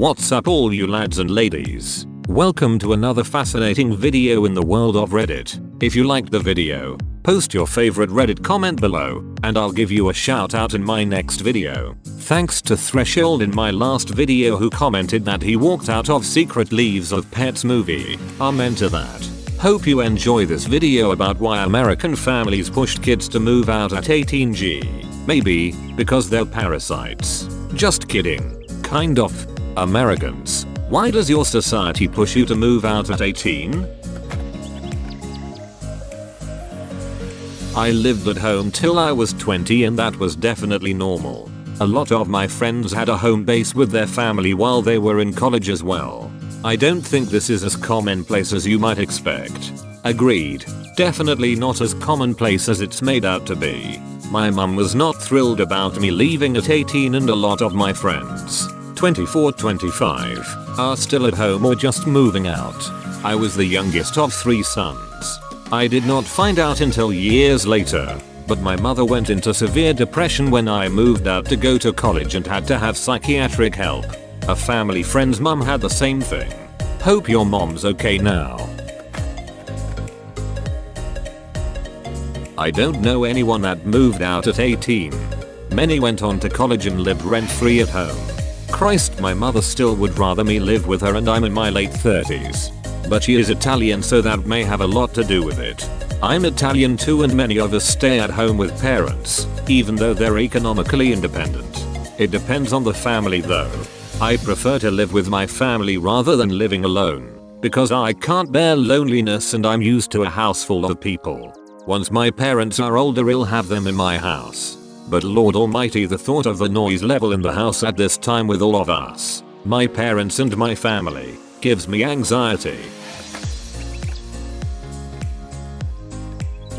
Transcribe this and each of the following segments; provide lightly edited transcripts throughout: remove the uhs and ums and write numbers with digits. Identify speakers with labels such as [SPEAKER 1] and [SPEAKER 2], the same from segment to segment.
[SPEAKER 1] What's up all you lads and ladies? Welcome to another fascinating video in the world of Reddit. If you liked the video, post your favorite Reddit comment below, and I'll give you a shout out in my next video. Thanks to Threshold in my last video who commented that he walked out of Secret Leaves of Pets movie. Amen to that. Hope you enjoy this video about why American families pushed kids to move out at 18G. Maybe because they're parasites. Just kidding. Kind of. Americans, why does your society push you to move out at 18? I lived at home till I was 20 and that was definitely normal. A lot of my friends had a home base with their family while they were in college as well. I don't think this is as commonplace as you might expect. Agreed. Definitely not as commonplace as it's made out to be. My mum was not thrilled about me leaving at 18 and a lot of my friends, 24-25, are still at home or just moving out. I was the youngest of 3 sons. I did not find out until years later, but my mother went into severe depression when I moved out to go to college and had to have psychiatric help. A family friend's mum had the same thing. Hope your mom's okay now. I don't know anyone that moved out at 18. Many went on to college and lived rent-free at home. Christ, my mother still would rather me live with her and I'm in my late 30s. But she is Italian so that may have a lot to do with it. I'm Italian too and many of us stay at home with parents, even though they're economically independent. It depends on the family though. I prefer to live with my family rather than living alone, because I can't bear loneliness and I'm used to a house full of people. Once my parents are older I'll have them in my house. But Lord Almighty, the thought of the noise level in the house at this time with all of us, my parents and my family, gives me anxiety.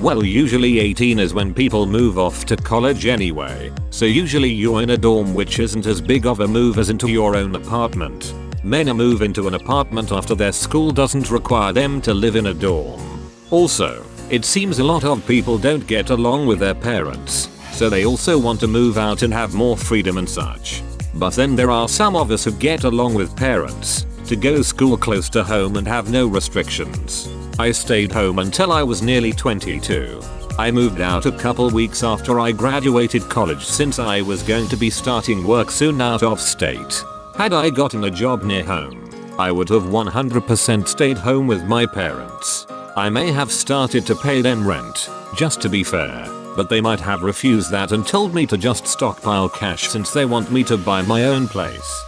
[SPEAKER 1] Well, usually 18 is when people move off to college anyway, so usually you're in a dorm which isn't as big of a move as into your own apartment. Men move into an apartment after their school doesn't require them to live in a dorm. Also, it seems a lot of people don't get along with their parents, so they also want to move out and have more freedom and such. But then there are some of us who get along with parents, to go to school close to home and have no restrictions. I stayed home until I was nearly 22. I moved out a couple weeks after I graduated college since I was going to be starting work soon out of state. Had I gotten a job near home, I would have 100% stayed home with my parents. I may have started to pay them rent, just to be fair, but they might have refused that and told me to just stockpile cash since they want me to buy my own place.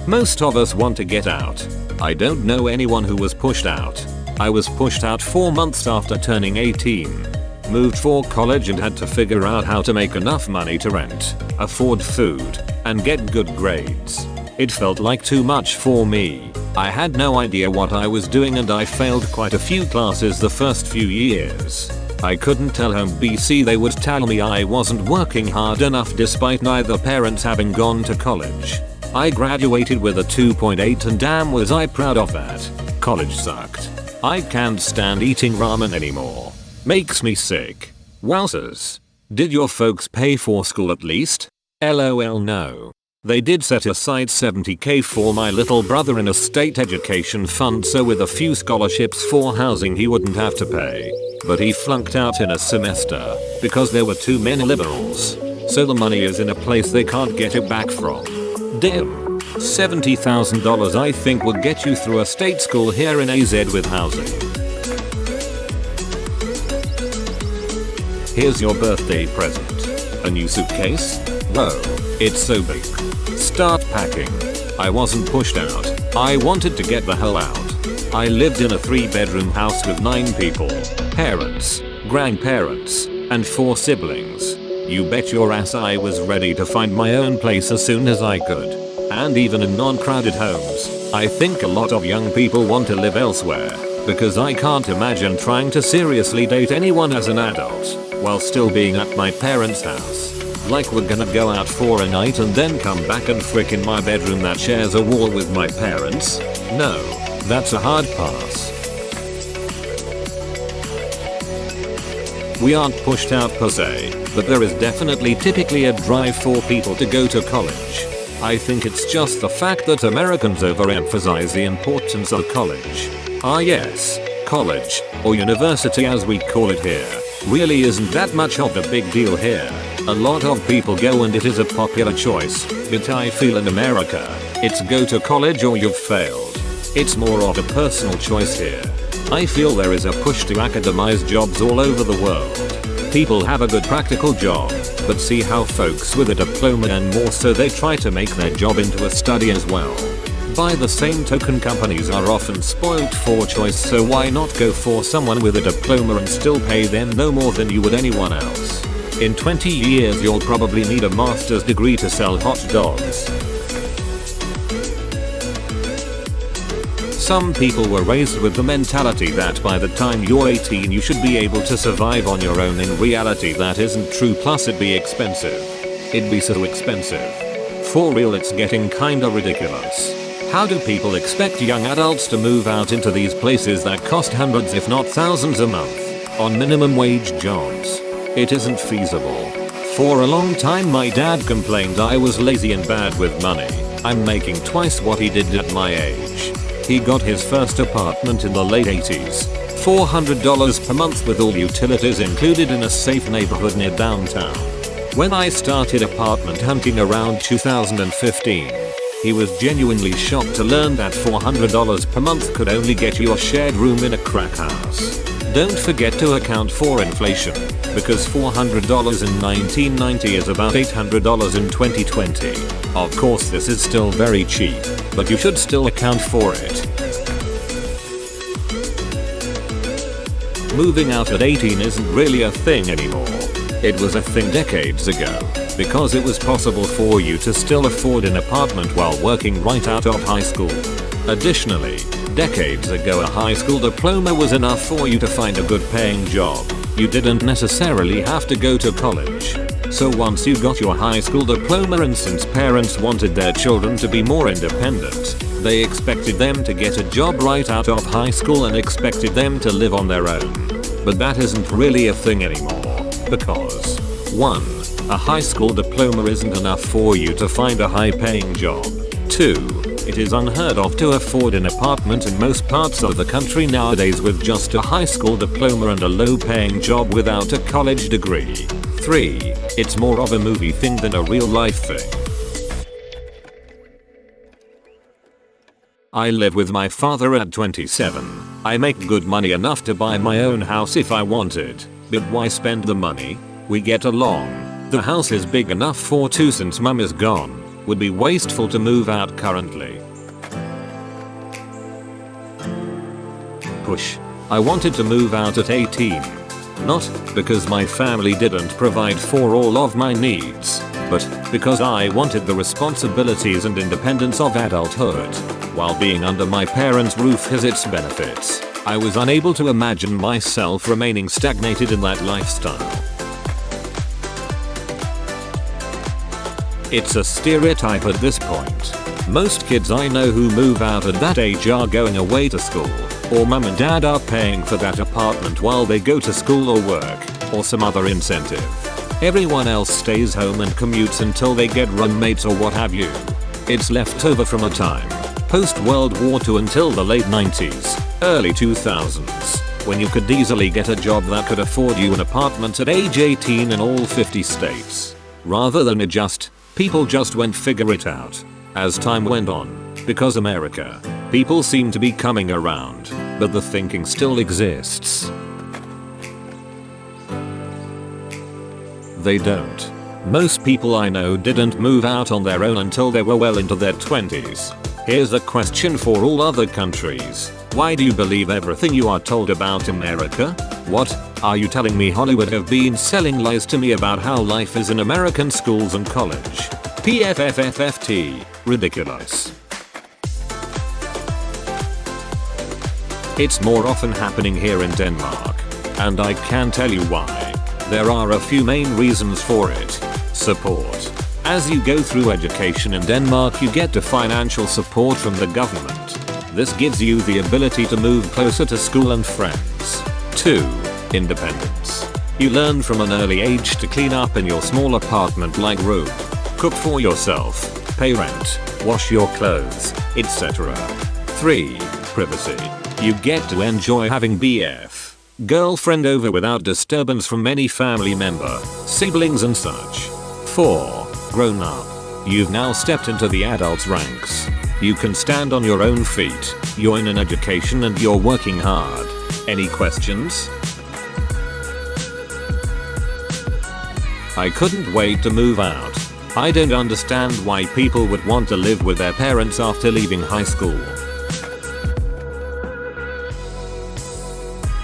[SPEAKER 1] Most of us want to get out. I don't know anyone who was pushed out. I was pushed out 4 months after turning 18. Moved for college and had to figure out how to make enough money to rent, afford food, and get good grades. It felt like too much for me. I had no idea what I was doing and I failed quite a few classes the first few years. I couldn't tell home BC, they would tell me I wasn't working hard enough despite neither parents having gone to college. I graduated with a 2.8 and damn was I proud of that. College sucked. I can't stand eating ramen anymore. Makes me sick. Wowzers. Did your folks pay for school at least? LOL no. They did set aside $70k for my little brother in a state education fund so with a few scholarships for housing he wouldn't have to pay. But he flunked out in a semester because there were too many liberals. So the money is in a place they can't get it back from. Damn. $70,000 I think would get you through a state school here in AZ with housing. Here's your birthday present. A new suitcase? Whoa, it's so big. Start packing. I wasn't pushed out. I wanted to get the hell out. I lived in a 3-bedroom house with 9 people. Parents, grandparents, and 4 siblings. You bet your ass I was ready to find my own place as soon as I could. And even in non-crowded homes, I think a lot of young people want to live elsewhere, because I can't imagine trying to seriously date anyone as an adult, while still being at my parents' house. Like we're gonna go out for a night and then come back and frick in my bedroom that shares a wall with my parents? No, that's a hard pass. We aren't pushed out per se, but there is definitely typically a drive for people to go to college. I think it's just the fact that Americans overemphasize the importance of college. Ah yes, college, or university as we call it here, really isn't that much of a big deal here. A lot of people go and it is a popular choice, but I feel in America, it's go to college or you've failed. It's more of a personal choice here. I feel there is a push to academize jobs all over the world. People have a good practical job, but see how folks with a diploma and more so they try to make their job into a study as well. By the same token, companies are often spoiled for choice, so why not go for someone with a diploma and still pay them no more than you would anyone else? In 20 years you'll probably need a master's degree to sell hot dogs. Some people were raised with the mentality that by the time you're 18 you should be able to survive on your own. In reality that isn't true, plus it'd be expensive. It'd be so expensive. For real, it's getting kinda ridiculous. How do people expect young adults to move out into these places that cost hundreds if not thousands a month on minimum wage jobs? It isn't feasible. For a long time my dad complained I was lazy and bad with money. I'm making twice what he did at my age. He got his first apartment in the late 80s. $400 per month with all utilities included in a safe neighborhood near downtown. When I started apartment hunting around 2015, he was genuinely shocked to learn that $400 per month could only get you a shared room in a crack house. Don't forget to account for inflation, because $400 in 1990 is about $800 in 2020. Of course this is still very cheap, but you should still account for it. Moving out at 18 isn't really a thing anymore. It was a thing decades ago, because it was possible for you to still afford an apartment while working right out of high school. Additionally, decades ago a high school diploma was enough for you to find a good paying job. You didn't necessarily have to go to college. So once you got your high school diploma, and since parents wanted their children to be more independent, they expected them to get a job right out of high school and expected them to live on their own. But that isn't really a thing anymore, because 1. A high school diploma isn't enough for you to find a high paying job. 2. It is unheard of to afford an apartment in most parts of the country nowadays with just a high school diploma and a low paying job without a college degree. 3. It's more of a movie thing than a real life thing. I live with my father at 27. I make good money enough to buy my own house if I wanted. But why spend the money? We get along. The house is big enough for two since mum is gone. Would be wasteful to move out currently. Push. I wanted to move out at 18. Not because my family didn't provide for all of my needs, but because I wanted the responsibilities and independence of adulthood. While being under my parents' roof has its benefits, I was unable to imagine myself remaining stagnated in that lifestyle. It's a stereotype at this point. Most kids I know who move out at that age are going away to school, or mum and dad are paying for that apartment while they go to school or work, or some other incentive. Everyone else stays home and commutes until they get roommates or what have you. It's left over from a time post World War II until the late 90s, early 2000s, when you could easily get a job that could afford you an apartment at age 18 in all 50 states. Rather than adjust, people just went figure it out. As time went on, because America, people seem to be coming around, but the thinking still exists. They don't. Most people I know didn't move out on their own until they were well into their 20s. Here's a question for all other countries. Why do you believe everything you are told about America? What? Are you telling me Hollywood have been selling lies to me about how life is in American schools and college? PFFFFT. Ridiculous. It's more often happening here in Denmark. And I can tell you why. There are a few main reasons for it. Support. As you go through education in Denmark, you get the financial support from the government. This gives you the ability to move closer to school and friends. 2. Independence. You learn from an early age to clean up in your small apartment-like room, cook for yourself, pay rent, wash your clothes, etc. 3. Privacy. You get to enjoy having BF, girlfriend over without disturbance from any family member, siblings and such. 4. Grown up. You've now stepped into the adult's ranks. You can stand on your own feet, you're in an education and you're working hard. Any questions? I couldn't wait to move out. I don't understand why people would want to live with their parents after leaving high school.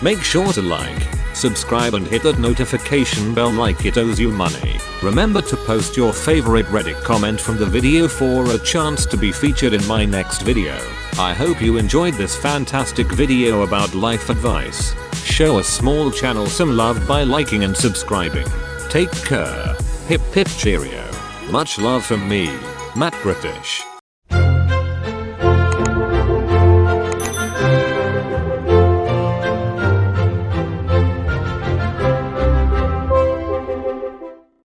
[SPEAKER 1] Make sure to like, subscribe and hit that notification bell like it owes you money. Remember to post your favorite Reddit comment from the video for a chance to be featured in my next video. I hope you enjoyed this fantastic video about life advice. Show a small channel some love by liking and subscribing. Take care. Hip hip cheerio. Much love from me, Matt British.